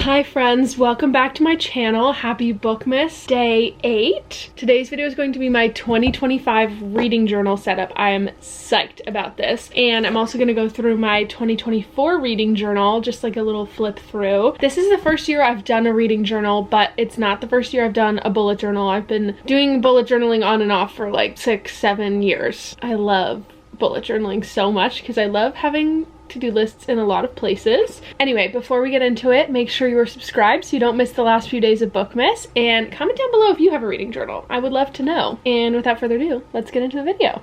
Hi friends, welcome back to my channel. Happy Bookmas Day 8. Today's video is going to be my 2025 reading journal setup. I am psyched about this. And I'm also going to go through my 2024 reading journal, just like a little flip through. This is the first year I've done a reading journal, but it's not the first year I've done a bullet journal. I've been doing bullet journaling on and off for like 6-7 years. I love bullet journaling so much because I love having to-do lists in a lot of places. Anyway, before we get into it, make sure you are subscribed so you don't miss the last few days of Bookmas, and comment down below if you have a reading journal. I would love to know. And without further ado, let's get into the video.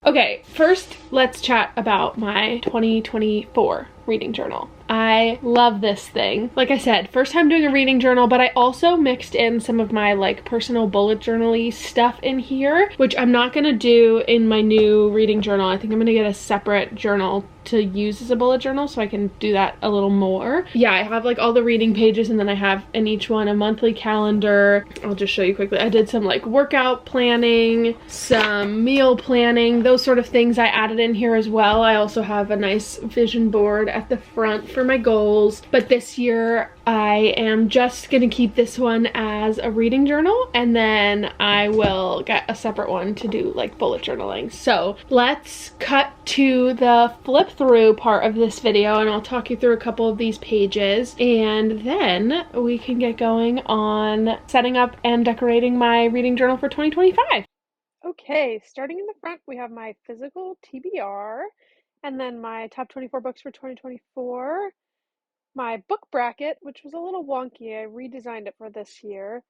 Okay, first let's chat about my 2024 reading journal. I love this thing. Like I said, first time doing a reading journal, but I also mixed in some of my like personal bullet journal-y stuff in here, which I'm not gonna do in my new reading journal. I think I'm gonna get a separate journal to use as a bullet journal so I can do that a little more. Yeah, I have like all the reading pages, and then I have in each one a monthly calendar. I'll just show you quickly. I did some like workout planning, some meal planning, those sort of things I added in here as well. I also have a nice vision board at the front for my goals, but this year I am just gonna keep this one as a reading journal, and then I will get a separate one to do like bullet journaling. So let's cut to the flip through part of this video, and I'll talk you through a couple of these pages, and then we can get going on setting up and decorating my reading journal for 2025. Okay, starting in the front, we have my physical TBR, and then my top 24 books for 2024. My book bracket, which was a little wonky. I redesigned it for this year.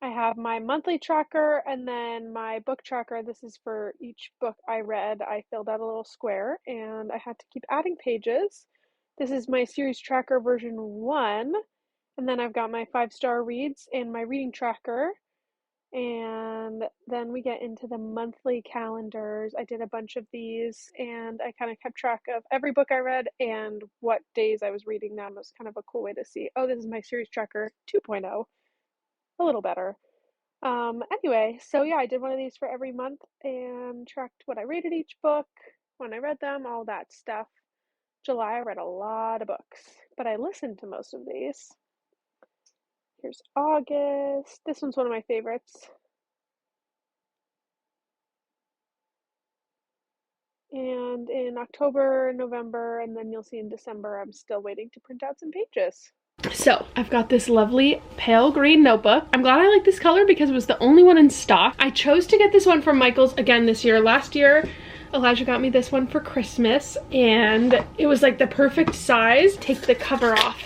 I have my monthly tracker and then my book tracker. This is for each book I read. I filled out a little square and I had to keep adding pages. This is my series tracker version 1. And then I've got my 5-star reads and my reading tracker. And then we get into the monthly calendars. I did a bunch of these and I kind of kept track of every book I read and what days I was reading them. It was kind of a cool way to see, oh, this is my series tracker 2.0, a little better. Anyway, so yeah, I did one of these for every month and tracked what I rated each book, when I read them, all that stuff. July, I read a lot of books, but I listened to most of these. Here's August. This one's one of my favorites. And in October, November, and then you'll see in December, I'm still waiting to print out some pages. So I've got this lovely pale green notebook. I'm glad I like this color because it was the only one in stock. I chose to get this one from Michael's again this year. Last year, Elijah got me this one for Christmas, and it was like the perfect size. Take the cover off.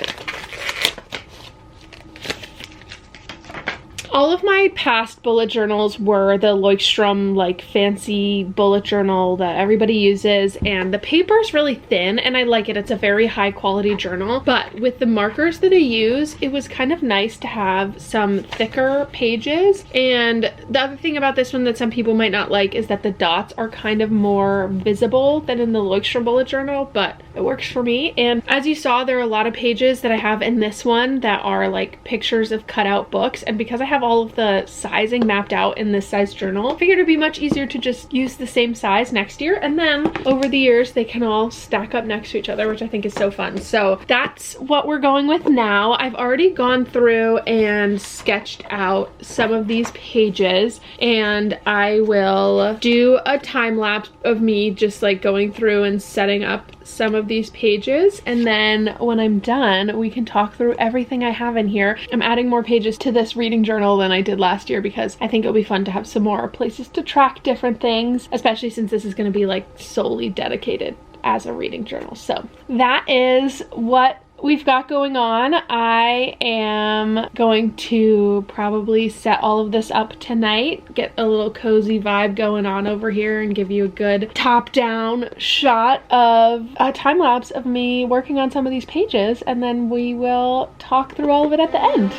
All of my past bullet journals were the Leuchtturm like fancy bullet journal that everybody uses, and the paper is really thin and I like it. It's a very high quality journal, but with the markers that I use, it was kind of nice to have some thicker pages. And the other thing about this one that some people might not like is that the dots are kind of more visible than in the Leuchtturm bullet journal, but it works for me. And as you saw, there are a lot of pages that I have in this one that are like pictures of cutout books, and because I have all of the sizing mapped out in this size journal, I figured it'd be much easier to just use the same size next year, and then over the years they can all stack up next to each other, which I think is so fun. So that's what we're going with now. I've already gone through and sketched out some of these pages, and I will do a time lapse of me just like going through and setting up some of these pages, and then when I'm done we can talk through everything I have in here. I'm adding more pages to this reading journal than I did last year because I think it'll be fun to have some more places to track different things, especially since this is going to be like solely dedicated as a reading journal. So that is what we've got going on. I am going to probably set all of this up tonight, get a little cozy vibe going on over here, and give you a good top-down shot of a time lapse of me working on some of these pages, and then we will talk through all of it at the end.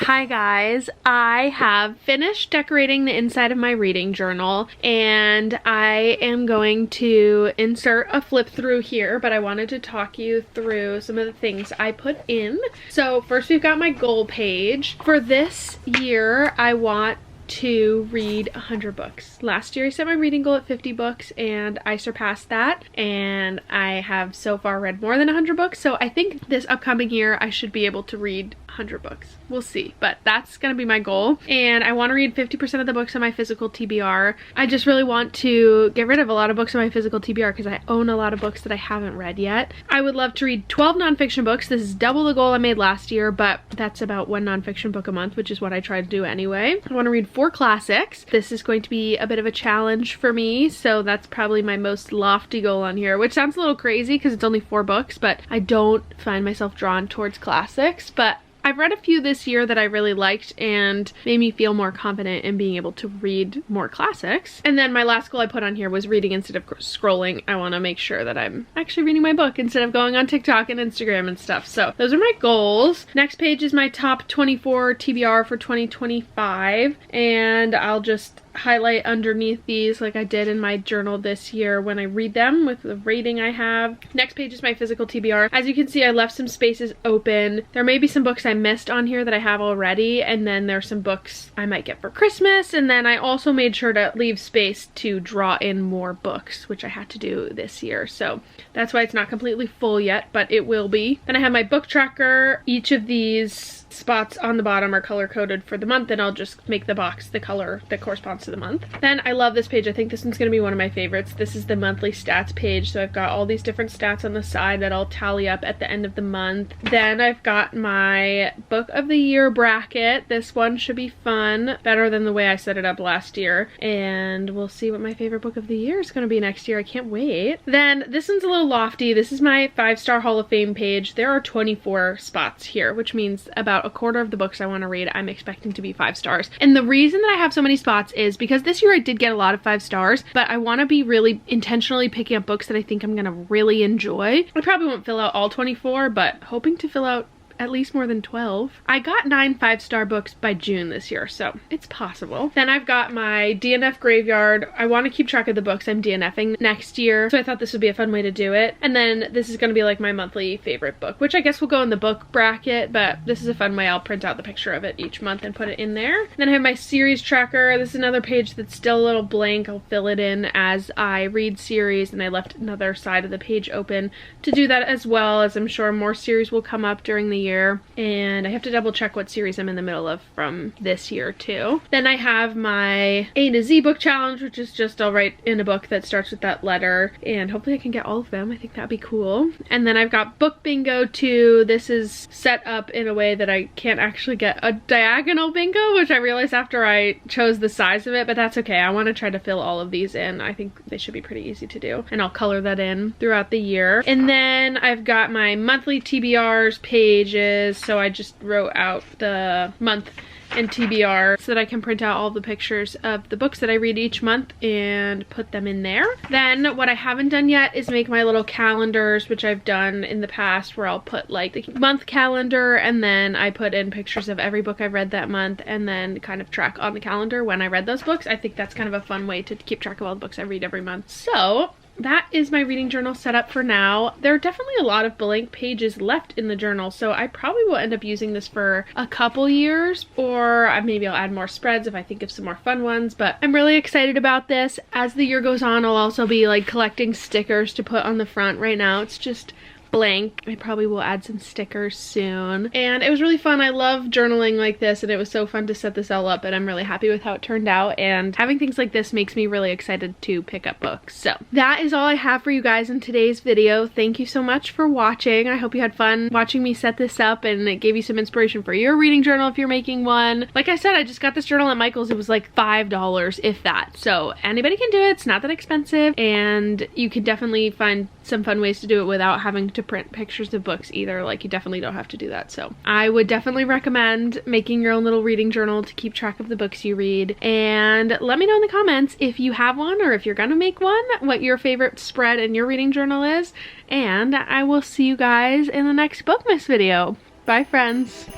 Hi guys, I have finished decorating the inside of my reading journal and I am going to insert a flip through here, but I wanted to talk you through some of the things I put in. So first we've got my goal page. For this year, I want to read 100 books. Last year I set my reading goal at 50 books and I surpassed that, and I have so far read more than 100 books, so I think this upcoming year I should be able to read 100 books. We'll see, but that's gonna be my goal. And I want to read 50% of the books on my physical TBR. I just really want to get rid of a lot of books on my physical TBR because I own a lot of books that I haven't read yet. I would love to read 12 nonfiction books. This is double the goal I made last year, but that's about one nonfiction book a month, which is what I try to do anyway. I want to read 4 classics. This is going to be a bit of a challenge for me, so that's probably my most lofty goal on here, which sounds a little crazy because it's only 4 books, but I don't find myself drawn towards classics. But I've read a few this year that I really liked and made me feel more confident in being able to read more classics. And then my last goal I put on here was reading instead of scrolling. I want to make sure that I'm actually reading my book instead of going on TikTok and Instagram and stuff. So those are my goals. Next page is my top 24 TBR for 2025, and I'll just highlight underneath these like I did in my journal this year when I read them with the rating I have. Next page is my physical TBR. As you can see, I left some spaces open. There may be some books I missed on here that I have already, and then there's some books I might get for Christmas, and then I also made sure to leave space to draw in more books, which I had to do this year, so that's why it's not completely full yet, but it will be. Then I have my book tracker. Each of these spots on the bottom are color coded for the month, and I'll just make the box the color that corresponds to the month. Then I love this page. I think this one's going to be one of my favorites. This is the monthly stats page, so I've got all these different stats on the side that I'll tally up at the end of the month. Then I've got my book of the year bracket. This one should be fun, better than the way I set it up last year, and we'll see what my favorite book of the year is going to be next year. I can't wait. Then this one's a little lofty. This is my 5-star Hall of Fame page. There are 24 spots here, which means about a quarter of the books I want to read I'm expecting to be 5 stars. And the reason that I have so many spots is because this year I did get a lot of 5 stars, but I want to be really intentionally picking up books that I think I'm gonna really enjoy. I probably won't fill out all 24, but hoping to fill out at least more than 12. I got 9 5-star books by June this year, so it's possible. Then I've got my DNF graveyard. I want to keep track of the books I'm DNFing next year, so I thought this would be a fun way to do it. And then this is going to be like my monthly favorite book, which I guess will go in the book bracket, but this is a fun way. I'll print out the picture of it each month and put it in there. Then I have my series tracker. This is another page that's still a little blank. I'll fill it in as I read series, and I left another side of the page open to do that, as well as I'm sure more series will come up during the year. And I have to double check what series I'm in the middle of from this year too. Then I have my A to Z book challenge, which is just I'll write in a book that starts with that letter, and hopefully I can get all of them. I think that'd be cool. And then I've got book bingo too. This is set up in a way that I can't actually get a diagonal bingo, which I realized after I chose the size of it, but that's okay. I want to try to fill all of these in. I think they should be pretty easy to do, and I'll color that in throughout the year. And then I've got my monthly TBRs pages. So I just wrote out the month and TBR so that I can print out all the pictures of the books that I read each month and put them in there. Then what I haven't done yet is make my little calendars, which I've done in the past, where I'll put like the month calendar, and then I put in pictures of every book I've read that month, and then kind of track on the calendar when I read those books. I think that's kind of a fun way to keep track of all the books I read every month. So that is my reading journal set up for now. There are definitely a lot of blank pages left in the journal, so I probably will end up using this for a couple years, or maybe I'll add more spreads if I think of some more fun ones. But I'm really excited about this. As the year goes on, I'll also be like collecting stickers to put on the front. Right now it's just blank. I probably will add some stickers soon. And it was really fun. I love journaling like this, and it was so fun to set this all up, and I'm really happy with how it turned out, and having things like this makes me really excited to pick up books. So that is all I have for you guys in today's video. Thank you so much for watching. I hope you had fun watching me set this up, and it gave you some inspiration for your reading journal if you're making one. Like I said, I just got this journal at Michael's. It was like $5, if that. So anybody can do it. It's not that expensive, and you can definitely find some fun ways to do it without having to print pictures of books either. Like, you definitely don't have to do that. So I would definitely recommend making your own little reading journal to keep track of the books you read. And let me know in the comments if you have one, or if you're gonna make one, what your favorite spread in your reading journal is. And I will see you guys in the next BOOKMAS video. Bye, friends.